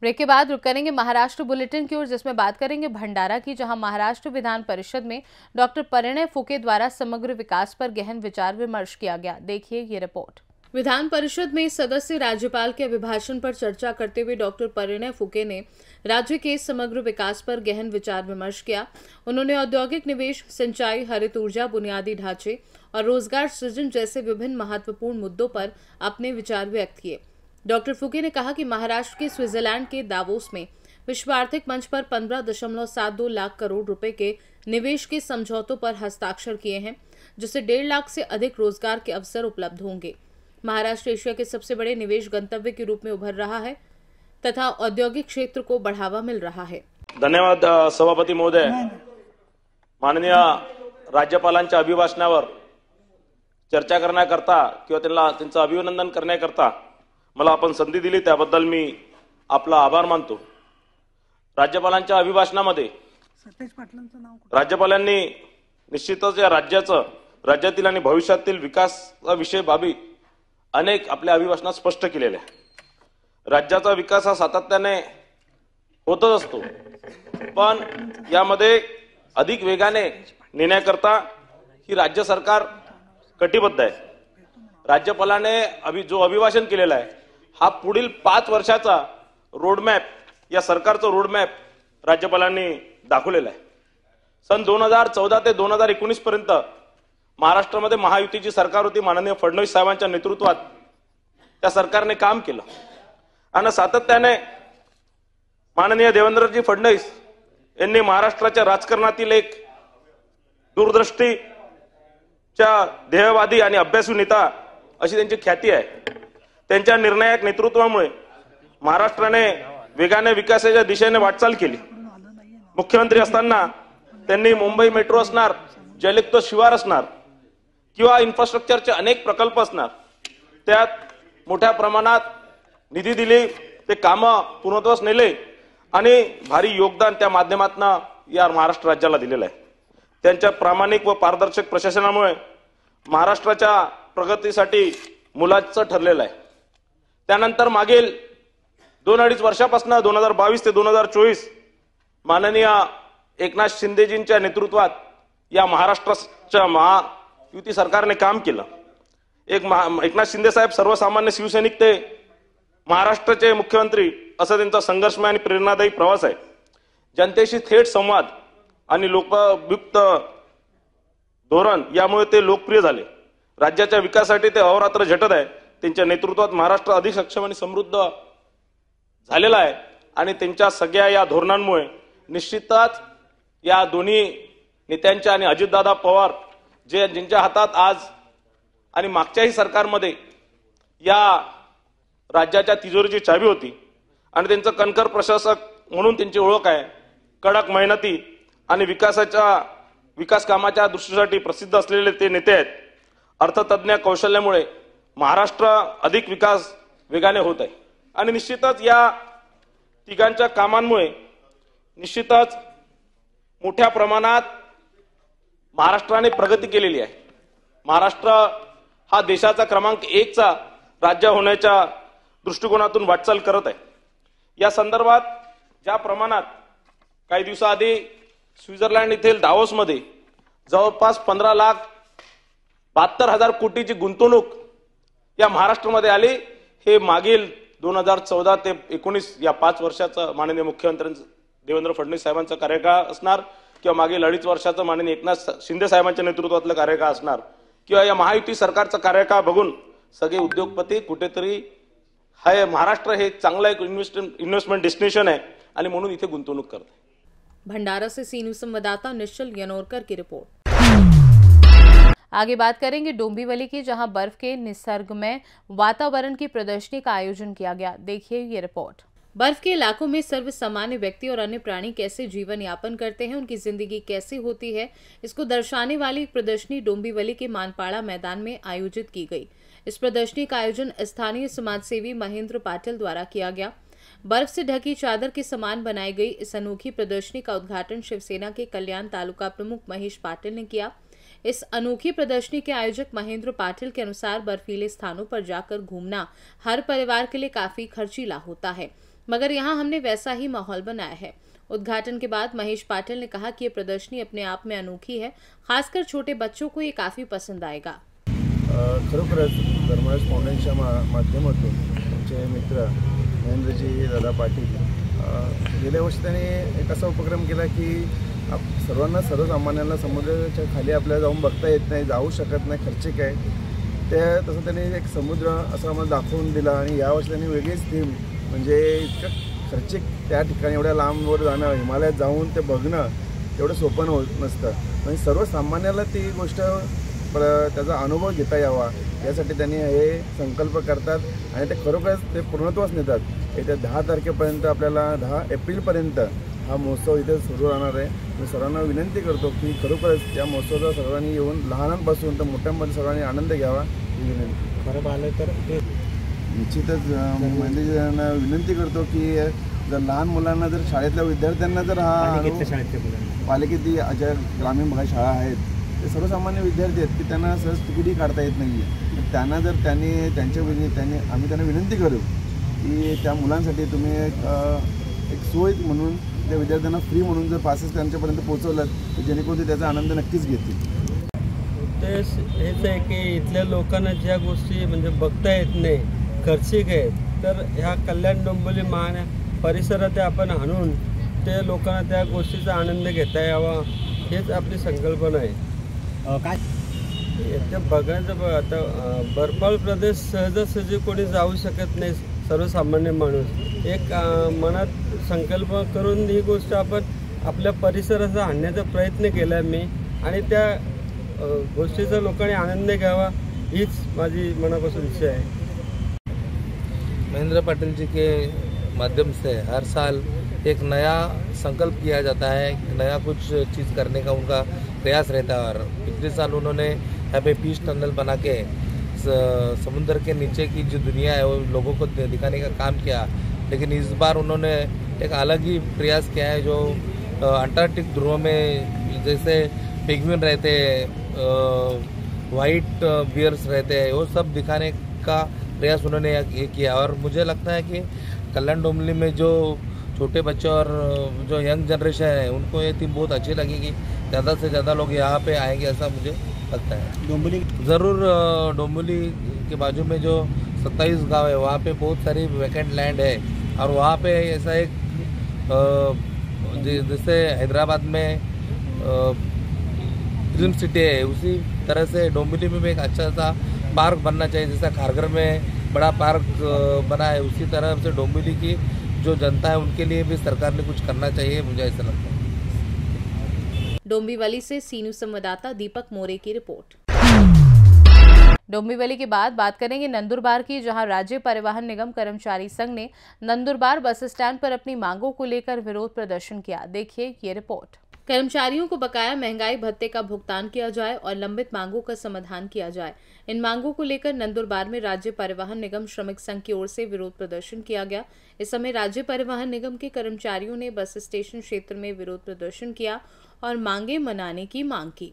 Break के बाद रुक करेंगे महाराष्ट्र बुलेटिन की ओर, जिसमें बात करेंगे भंडारा की, जहां महाराष्ट्र विधान परिषद में डॉक्टर परिणय फुके द्वारा समग्र विकास पर गहन विचार विमर्श किया गया। देखिए ये रिपोर्ट। विधान परिषद में सदस्य राज्यपाल के अभिभाषण पर चर्चा करते हुए डॉक्टर परिणय फुके ने राज्य के समग्र विकास पर गहन विचार विमर्श किया। उन्होंने औद्योगिक निवेश, सिंचाई, हरित ऊर्जा, बुनियादी ढांचे और रोजगार सृजन जैसे विभिन्न महत्वपूर्ण मुद्दों पर अपने विचार व्यक्त किए। डॉक्टर फुके ने कहा कि महाराष्ट्र के स्विट्जरलैंड के दावोस में विश्व आर्थिक मंच पर 15.72 लाख करोड़ रुपए के निवेश के समझौतों पर हस्ताक्षर किए हैं, जिससे 1.5 लाख से अधिक रोजगार के अवसर उपलब्ध होंगे। महाराष्ट्र एशिया के सबसे बड़े निवेश गंतव्य के रूप में उभर रहा है तथा औद्योगिक क्षेत्र को बढ़ावा मिल रहा है। धन्यवाद सभापती महोदय। माननीय राज्यपालांच्या अभिभाषणावर चर्चा करण्याकरता किंवा त्यांचं अभिनंदन करण्याकरता मला आपण संधी दिली, त्याबद्दल मी आपला आभार मानतो। राज्यपालांच्या अभिभाषणामध्ये राज्यपालांनी निश्चितच या राज्यातील आणि भविष्यातील विकासाविषयी बाबी अनेक आपल्या अभिभाषणात स्पष्ट केलेल्या आहे। राज्याचा विकास हा सातत्याने होतच असतो, पण यामध्ये अधिक वेगाने नेण्याकरता ही राज्य सरकार कटिबद्ध आहे। राज्यपालाने जो अभिभाषण केलेला आहे हा पुढील 5 वर्षाचा रोडमॅप, या सरकारचा रोडमॅप राज्यपालांनी दाखवलेला आहे। सन 2014 ते 2019 पर्यंत महाराष्ट्रामध्ये महायुतीची सरकार होती। माननीय फडणवीस साहेबांच्या नेतृत्वात त्या सरकारने काम केलं आणि सातत्याने माननीय देवेंद्रजी फडणवीस यांनी महाराष्ट्राच्या राजकारणातील एक दूरदृष्टीच्या ध्येयवादी आणि अभ्यासू नेता अशी त्यांची ख्याती आहे। त्यांच्या निर्णायक नेतृत्वामुळे महाराष्ट्राने वेगाने विकासाच्या दिशेने वाटचाल केली। मुख्यमंत्री असताना त्यांनी मुंबई मेट्रो असणार, जलयुक्त शिवार असणार किंवा इन्फ्रास्ट्रक्चरचे अनेक प्रकल्प असणार, त्यात मोठ्या प्रमाणात निधी दिली, ते कामं पूर्णत्वास नेले आणि भारी योगदान त्या माध्यमातून या महाराष्ट्र राज्याला दिलेलं आहे। त्यांच्या प्रामाणिक व पारदर्शक प्रशासनामुळे महाराष्ट्राच्या प्रगतीसाठी मोलाचं ठरलेलं आहे। त्यानंतर मागील 2-2.5 वर्षापासून 2022 ते 2024 माननीय एकनाथ शिंदेजींच्या नेतृत्वात या महाराष्ट्राच्या महायुती सरकारने काम केलं। एकनाथ शिंदे साहेब सर्वसामान्य शिवसैनिक ते महाराष्ट्राचे मुख्यमंत्री असा त्यांचा संघर्षमय आणि प्रेरणादायी प्रवास आहे। जनतेशी थेट संवाद आणि लोकयुक्त धोरण यामुळे ते लोकप्रिय झाले। राज्याच्या विकासासाठी ते अहोरात्र झटत आहे। त्यांच्या नेतृत्वात महाराष्ट्र अधिक सक्षम आणि समृद्ध झालेला आहे आणि त्यांच्या सगळ्या या धोरणांमुळे निश्चितच या दोन्ही नेत्यांच्या आणि अजितदादा पवार ज्यांच्या हातात आज आणि मागच्याही सरकारमध्ये या राज्याच्या तिजोरीची चावी होती आणि त्यांचं कणखर प्रशासक म्हणून त्यांची ओळख आहे। कडक मेहनती आणि विकास कामाच्या दृष्टीसाठी प्रसिद्ध असलेले ते नेते आहेत। अर्थतज्ञ कौशल्यामुळे महाराष्ट्र अधिक विकास वेगाने होत आहे आणि निश्चितच या तिघांच्या कामांमुळे निश्चितच मोठ्या प्रमाणात महाराष्ट्राने प्रगती केलेली आहे। महाराष्ट्र हा देशाचा क्रमांक 1 चा राज्य होण्याच्या दृष्टिकोनातून वाटचाल करत आहे। या संदर्भात ज्या प्रमाणात काही दिवसाआधी स्वित्झर्लंड येथील दावोसमध्ये जवळपास 15,72,000 कोटीची गुंतवणूक या महाराष्ट्रामध्ये आली, हे मागील 2014 ते 19 या 5 वर्षाचा माननीय मुख्यमंत्री देवेंद्र फडणवीस साहेबांचा कार्यकाळ असणार किंवा मागील 2.5 वर्षाचा माननीय एकनाथ शिंदे साहेबांच्या नेतृत्वातला कार्यकाळ असणार किंवा या महायुती सरकारचा कार्यकाळ बघून सगळे उद्योगपती कुठेतरी हाय महाराष्ट्र हे चांगला एक इन्वेस्टमेंट डेस्टिनेशन है आणि म्हणून इथे गुंतवणूक करते। भंडारा से सी न्यूज संवाददाता निश्चल यनोरकर की रिपोर्ट। आगे बात करेंगे डोंबिवली की, जहां बर्फ के निसर्गमय वातावरण की प्रदर्शनी का आयोजन किया गया। देखिए ये रिपोर्ट। बर्फ के इलाकों में सर्व सामान्य व्यक्ति और अन्य प्राणी कैसे जीवन यापन करते हैं, उनकी जिंदगी कैसी होती है, इसको दर्शाने वाली एक प्रदर्शनी डोंबिवली के मानपाड़ा मैदान में आयोजित की गई। इस प्रदर्शनी का आयोजन स्थानीय समाजसेवी महेंद्र पाटिल द्वारा किया गया। बर्फ से ढकी चादर के समान बनाई गई इस अनोखी प्रदर्शनी का उद्घाटन शिवसेना के कल्याण तालुका प्रमुख महेश पाटिल ने किया। इस अनोखी प्रदर्शनी के आयोजक महेंद्र पाटिल के अनुसार बर्फीले स्थानों पर जाकर घूमना हर परिवार के लिए काफी खर्चीला होता है। मगर यहाँ हमने वैसा ही माहौल बनाया है। उद्घाटन के बाद महेश पाटिल ने कहा कि ये प्रदर्शनी अपने आप में अनोखी है, खासकर छोटे बच्चों को ये काफी पसंद आएगा। खरोखरच धर्मराज फाउंडेशनच्या माध्यमातून आमचे मित्र महेंद्रजी दादा पाटील गेल्या वर्षी त्यांनी एक असा उपक्रम केला की सर्वांना सर्वसामान्यांना समुद्राच्या खाली आपल्याला जाऊन बघता येत नाही, जाऊ शकत नाही, खर्चिक आहे, ते तसं त्यांनी एक समुद्र असं आम्हाला दाखवून दिला। आणि यावर्षी त्यांनी वेगळीच थीम म्हणजे इतकं खर्चिक त्या ठिकाणी एवढ्या लांबवर जाणं, हिमालयात जाऊन ते बघणं एवढं सोपं नसतं। म्हणजे सर्वसामान्याला ती गोष्ट त्याचा अनुभव घेता यावा यासाठी त्यांनी हे संकल्प करतात आणि ते खरोखरच ते पूर्णत्वास नेतात। येत्या 10 तारखेपर्यंत आपल्याला 10 एप्रिलपर्यंत हा महोत्सव इथे सुरू राहणार आहे। मी सर्वांना विनंती करतो की खरोखरच या महोत्सवाचा सर्वांनी येऊन लहानांपासून तर मोठ्यांपर्यंत सर्वांनी आनंद घ्यावा ही विनंती। खरं पाहिलं तर निश्चितच मंडळींना विनंती करतो की जर लहान मुलांना जर शाळेतल्या विद्यार्थ्यांना जर हा पालिकेतील ज्या ग्रामीण भागात शाळा आहेत ते सर्वसामान्य विद्यार्थी आहेत की त्यांना सहज तिकीटही काढता येत नाही आहे, त्यांना जर त्यांनी आम्ही त्यांना विनंती करू की त्या मुलांसाठी तुम्ही एक सोय म्हणून त्या विद्यार्थ्यांना फ्री म्हणून जर पासेस त्यांच्यापर्यंत पोहोचवलात तर जेणेकरून ते त्याचा आनंद नक्कीच घेतील। उद्देश हेच आहे की इथल्या लोकांना ज्या गोष्टी म्हणजे बघता येत नाही, खर्चिक आहेत, तर ह्या कल्याण डोंबिवली परिसरात आपण आणून ते लोकांना त्या गोष्टीचा आनंद घेता यावा हेच आपली संकल्पना आहे। काय ते बघायचं आता बर्फाळ प्रदेश सहजासहजी कोणी जाऊ शकत नाही, सर्वसामान्य माणूस एक मनात संकल्प करून ही गोष्ट आपण आपल्या परिसराचा आणण्याचा प्रयत्न केला मी आणि त्या गोष्टीचा लोकांनी आनंद घ्यावा हीच माझी मनापासून इच्छा है। महेंद्र पाटिल जी के माध्यम से हर साल एक नया संकल्प किया जाता है, नया कुछ चीज़ करने का उनका प्रयास रहता है। और पिछले साल उन्होंने यहाँ पे पीस टनल बना के समुद्र के नीचे की जो दुनिया है वो लोगों को दिखाने का काम किया, लेकिन इस बार उन्होंने एक अलग ही प्रयास किया है। जो अंटार्कटिक ध्रुव में जैसे पेंगुइन रहते हैं, वाइट बियर्स रहते हैं, वो सब दिखाने का प्रयास उन्होंने ये किया। और मुझे लगता है कि कल्याण डोंबिवली में जो छोटे बच्चे और जो यंग जनरेशन है उनको ये थीम बहुत अच्छी लगेगी, ज़्यादा से ज़्यादा लोग यहाँ पे आएंगे ऐसा मुझे लगता है। डोंबिवली ज़रूर डोंबिवली के बाजू में जो 27 गांव है वहाँ पे बहुत सारी वैकेंट लैंड है और वहाँ पे ऐसा एक जैसे हैदराबाद में ड्रीम सिटी है उसी तरह से डोंबिवली में भी एक अच्छा सा पार्क बनना चाहिए। जैसा खारघर में बड़ा पार्क बना है उसी तरह से डोंबिवली की जो जनता है उनके लिए भी सरकार ने कुछ करना चाहिए, मुझे ऐसा लगता है। डोंबिवली से सीनू संवाददाता दीपक मोरे की रिपोर्ट। डोंबिवली के बाद बात करेंगे नंदुरबार की, जहां राज्य परिवहन निगम कर्मचारी संघ ने नंदुरबार बस स्टैंड पर अपनी मांगों को लेकर विरोध प्रदर्शन किया। देखिए ये रिपोर्ट। कर्मचारियों को बकाया महंगाई भत्ते का भुगतान किया जाए और लंबित मांगों का समाधान किया जाए। इन मांगों को लेकर नंदुरबार में राज्य परिवहन निगम श्रमिक संघ की ओर से विरोध प्रदर्शन किया गया। इस समय राज्य परिवहन निगम के कर्मचारियों ने बस स्टेशन क्षेत्र में विरोध प्रदर्शन किया और मांगे मनाने की मांग की।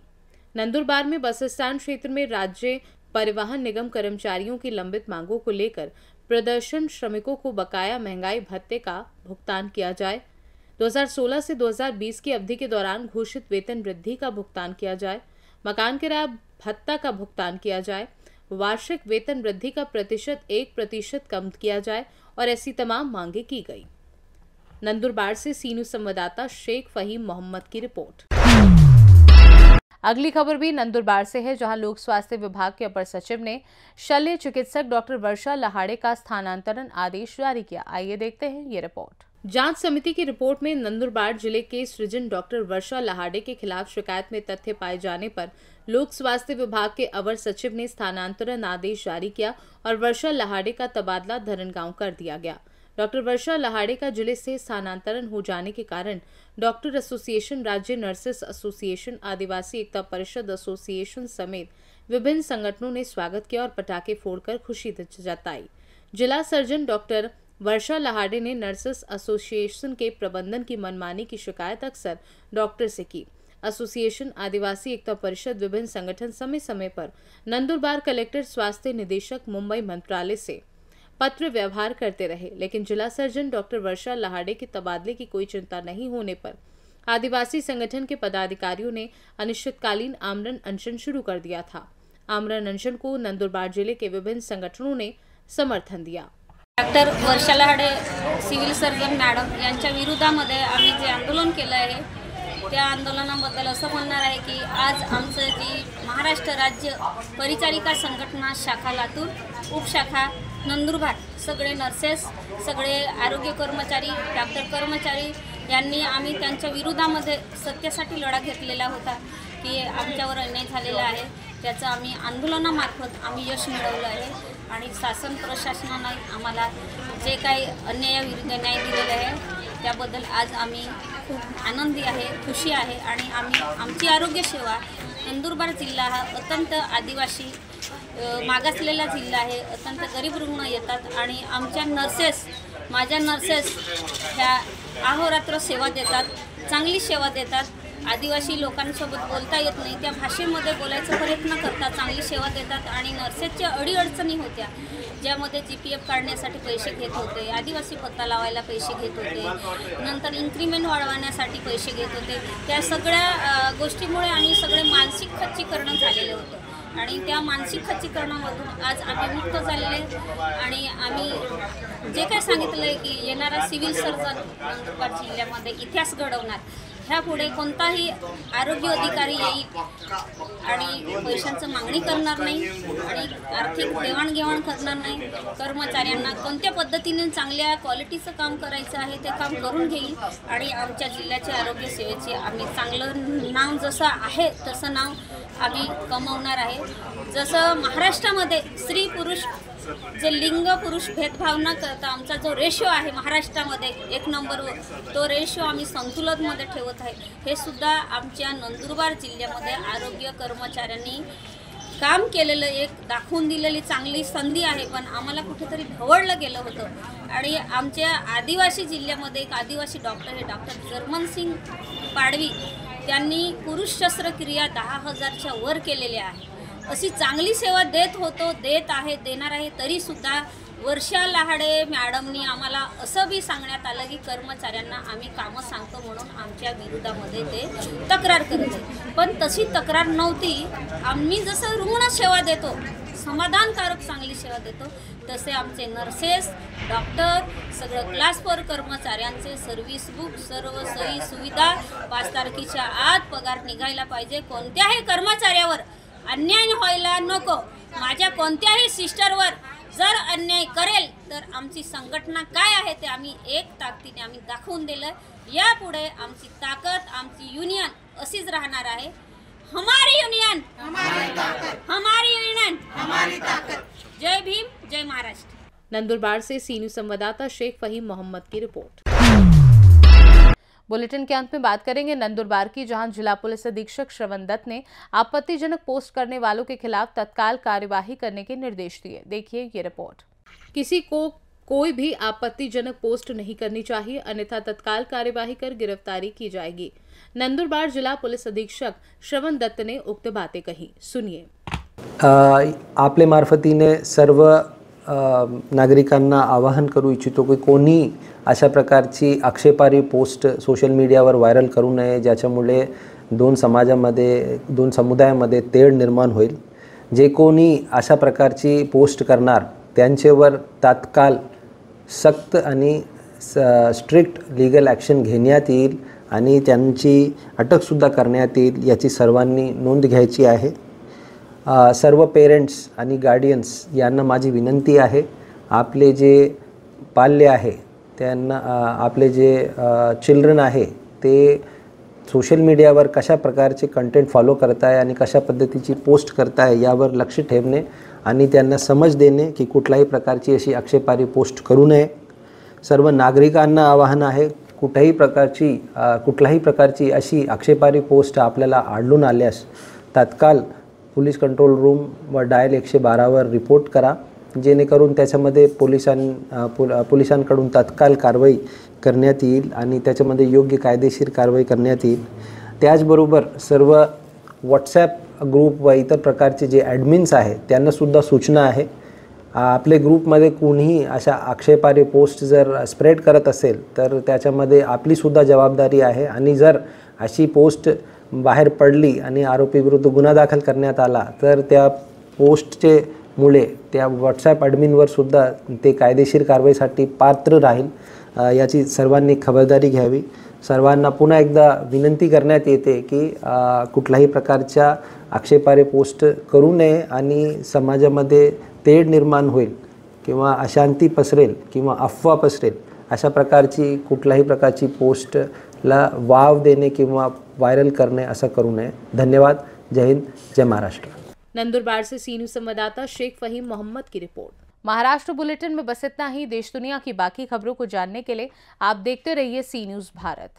नंदुरबार में बस स्टैंड क्षेत्र में राज्य परिवहन निगम कर्मचारियों की लंबित मांगों को लेकर प्रदर्शन। श्रमिकों को बकाया महंगाई भत्ते का भुगतान किया जाए, 2016 से 2020 की अवधि के दौरान घोषित वेतन वृद्धि का भुगतान किया जाए, मकान किराया भत्ता का भुगतान किया जाए, वार्षिक वेतन वृद्धि का 1% कम किया जाए और ऐसी तमाम मांगे की गई। नंदुरबार से सीनू संवाददाता शेख फहीम मोहम्मद की रिपोर्ट। अगली खबर भी नंदुरबार से है, जहां लोक स्वास्थ्य विभाग के अपर सचिव ने शल्य चिकित्सक डॉक्टर वर्षा लहाड़े का स्थानांतरण आदेश जारी किया। आइए देखते हैं ये रिपोर्ट। जांच समिति की रिपोर्ट में नंदुरबार जिले के सृजन डॉक्टर वर्षा लहाड़े के खिलाफ शिकायत में तथ्य पाए जाने पर लोक स्वास्थ्य विभाग के अवर सचिव ने स्थानांतरण आदेश जारी किया और वर्षा लहाड़े का तबादला धरनगांव कर दिया गया। डॉक्टर वर्षा लहाड़े का जिले से स्थानांतरण हो जाने के कारण डॉक्टर एसोसिएशन, राज्य नर्सेस एसोसिएशन, आदिवासी एकता परिषद एसोसिएशन समेत विभिन्न संगठनों ने स्वागत किया और पटाखे फोड़कर खुशी जताई। जिला सर्जन डॉक्टर वर्षा लहाड़े ने नर्सेस एसोसिएशन के प्रबंधन की मनमानी की शिकायत अक्सर डॉक्टर से की। एसोसिएशन, आदिवासी एकता परिषद, विभिन्न संगठन समय समय पर नंदुरबार कलेक्टर, स्वास्थ्य निदेशक, मुंबई मंत्रालय से पत्र व्यवहार करते रहे, लेकिन जिला सर्जन डॉक्टर वर्षा लहाड़े के तबादले की कोई चिंता नहीं होने पर आदिवासी संगठन के पदाधिकारियों ने अनिश्चितकालीन आमरण अनशन शुरू कर दिया था। आमरण अनशन को नंदुरबार जिले के विभिन्न संगठनों ने समर्थन दिया। डॉक्टर वर्षा लहाड़े सिव्हिल सर्जन मॅडम यांच्या विरोधामध्ये आम्ही जे आंदोलन केलं आहे त्या आंदोलनाबद्दल असं म्हणणार आहे की आज आमचं जी महाराष्ट्र राज्य परिचारिका संघटना शाखा लातूर उपशाखा नंदुरबार सगळे नर्सेस सगळे आरोग्य कर्मचारी डॉक्टर कर्मचारी यांनी आम्ही त्यांच्या विरोधामध्ये सत्तेसाठी लढा घेतलेला होता की आमच्यावर अन्याय झालेला आहे त्याचं आम्ही आंदोलनामार्फत आम्ही यश मिळवलं आहे आणि शासन प्रशासनाने आम्हाला जे काही अन्यायाविरुद्ध न्याय दिलेला आहे त्याबद्दल आज आम्ही खूप आनंदी आहे खुशी आहे आणि आम्ही आमची आरोग्य सेवा नंदुरबार जिल्हा हा अत्यंत आदिवासी मागासलेला जिल्हा आहे अत्यंत गरीब रुग्ण येतात आणि आमच्या नर्सेस माझ्या नर्सेस ह्या अहोरात्र सेवा देतात चांगली सेवा देतात आदिवासी लोकांसोबत बोलता येत नाही त्या भाषेमध्ये बोलायचा प्रयत्न करतात चांगली सेवा देतात आणि नर्सेसच्या अडीअडचणी होत्या ज्यामध्ये GPF काढण्यासाठी पैसे घेत होते आदिवासी पत्ता लावायला पैसे घेत होते नंतर इन्क्रीमेंट वाढवण्यासाठी पैसे घेत होते त्या सगळ्या गोष्टीमुळे आम्ही सगळे मानसिक खच्चीकरण झालेले होते आणि त्या मानसिक खच्चीकरणामधून आज आम्ही मुक्त झालेले आणि आम्ही जे काही सांगितलं आहे की येणारा सिव्हिल सर्जन नंदुरबार जिल्ह्यामध्ये इतिहास घडवणार ह्यापुढे कोणताही आरोग्य अधिकारी येईल आणि पैशांचं मागणी करणार नाही आणि आर्थिक देवाणघेवाण करणार नाही कर्मचाऱ्यांना कोणत्या पद्धतीने चांगल्या क्वालिटीचं काम करायचं आहे ते काम करून घेईल आणि आमच्या जिल्ह्याच्या आरोग्य सेवेचे आम्ही चांगलं नाव जसं आहे तसं नाव आम्ही कमवणार आहे जसं महाराष्ट्रामध्ये स्त्री पुरुष जे लिंग पुरुष भेदभाव न करता आमचा जो रेशो आहे महाराष्ट्रामध्ये 1 नंबरवर तो रेशो आम्ही संतुलनमध्ये ठेवत आहे हे सुद्धा आमच्या नंदुरबार जिल्ह्यामध्ये आरोग्य कर्मचाऱ्यांनी काम केलेलं एक दाखवून दिलेली चांगली संधी आहे पण आम्हाला कुठेतरी ढवळलं गेलं होतं आणि आमच्या आदिवासी जिल्ह्यामध्ये एक आदिवासी डॉक्टर हे डॉक्टर जर्मनसिंग पाडवी त्यांनी पुरुष शस्त्रक्रिया 10,000च्या वर केलेल्या आहे अशी चांगली सेवा देत आहे देणार आहे तरीसुद्धा वर्षा लहाड़े मॅडमनी आम्हाला असं बी सांगण्यात आलं की कर्मचाऱ्यांना आम्ही कामं सांगतो म्हणून आमच्या विरोधामध्ये ते तक्रार करते पण तशी तक्रार नव्हती आम्ही जसं रुग्ण सेवा देतो समाधानकारक चांगली सेवा देतो तसे आमचे नर्सेस डॉक्टर सगळं क्लास 4 कर्मचाऱ्यांचे सर्व्हिस बुक सर्व सोयी सुविधा 5 तारखेच्या आत पगार निघायला पाहिजे कोणत्याही कर्मचाऱ्यावर अन्याय व्हायला नको माझ्या कोणत्याही सिस्टरवर जर अन्याय करेल तर आमची संघटना काय आहे ते आम्ही एक ताकदीने आम्ही दाखवून दिलं यापुढे आमची ताकद आमची युनियन अशीच राहणार आहे हमारी युनियन हमारी ताकद जय भीम जय महाराष्ट्र नंदुरबार से सी न्यूज़ संवाददाता शेख फहीम मोहम्मद की रिपोर्ट। बुलेटिन के अंत में बात करेंगे नंदुरबार की, जहां जिला पुलिस अधीक्षक श्रवण दत्त ने आपत्तिजनक पोस्ट करने वालों के खिलाफ तत्काल कार्यवाही करने के निर्देश दिए। देखिए ये रिपोर्ट। किसी को कोई भी आपत्तिजनक पोस्ट नहीं करनी चाहिए, अन्यथा तत्काल कार्यवाही कर गिरफ्तारी की जाएगी। नंदुरबार जिला पुलिस अधीक्षक श्रवण दत्त ने उक्त बातें कही, सुनिए। आपले मार्फतीने सर्व नागरिकांना आवाहन करू इच्छितो की कोणी अशा प्रकारची आक्षेपार्ह पोस्ट सोशल मीडियावर व्हायरल करू नये ज्याच्यामुळे दोन समुदायामध्ये तेढ निर्माण होईल। जे कोणी अशा प्रकारची पोस्ट करणार त्यांच्यावर तात्काळ सक्त आणि स्ट्रिक्ट लीगल ॲक्शन घेण्यात येईल आणि त्यांची अटकसुद्धा करण्यात येईल याची सर्वांनी नोंद घ्यायची आहे। सर्व पेरेंट्स आणि गार्डियन्स यांना माझी विनंती आहे, आपले जे पाल्य आहे त्यांना आपले जे चिल्ड्रन आहे ते सोशल मीडियावर कशा प्रकारचे कंटेंट फॉलो करताय आणि कशा पद्धतीची पोस्ट करताय यावर लक्ष ठेवणे आणि त्यांना समज देणे की कुठल्याही प्रकारची अशी आक्षेपार्ह पोस्ट करू नये। सर्व नागरिकांना आवाहन आहे, कुठल्याही प्रकारची अशी आक्षेपार्ह पोस्ट आपल्याला आढळून आल्यास तात्काळ पोलीस कंट्रोल रूम व डायल 112 वर रिपोर्ट करा, जेणेकरून त्याच्यामध्ये पोलिसांकडून तात्काळ कारवाई करण्यात येईल आणि त्याच्यामध्ये योग्य कायदेशीर कारवाई करण्यात येईल। त्याचबरोबर सर्व व्हॉट्सॲप ग्रुप व इतर प्रकारचे जे ॲडमिन्स आहेत त्यांना सुद्धा सूचना आहे, आपले ग्रुपमध्ये कोणीही अशा आक्षेपार्ह पोस्ट जर स्प्रेड करत असेल तर त्याच्यामध्ये आपलीसुद्धा जबाबदारी आहे आणि जर अशी पोस्ट बाहेर पडली आणि आरोपीविरुद्ध गुन्हा दाखल करण्यात आला तर त्या पोस्टचे मुळे त्या व्हॉट्सॲप ॲडमिनवर सुद्धा ते कायदेशीर कारवाईसाठी पात्र राहील। याची सर्वांनी खबरदारी घ्यावी। सर्वांना पुन्हा एकदा विनंती करण्यात येते की कुठल्याही प्रकारच्या आक्षेपार्ह पोस्ट करू नये आणि समाजामध्ये तेढ निर्माण होईल किंवा अशांती पसरेल किंवा अफवा पसरेल अशा प्रकारची कुठल्याही प्रकारची पोस्टला वाव देणे किंवा व्हायरल करणे असं करू नये। धन्यवाद। जय हिंद, जय महाराष्ट्र। नंदुरबार से सी न्यूज़ संवाददाता शेख फहीम मोहम्मद की रिपोर्ट। महाराष्ट्र बुलेटिन में बस इतना ही। देश दुनिया की बाकी खबरों को जानने के लिए आप देखते रहिए सी न्यूज़ भारत।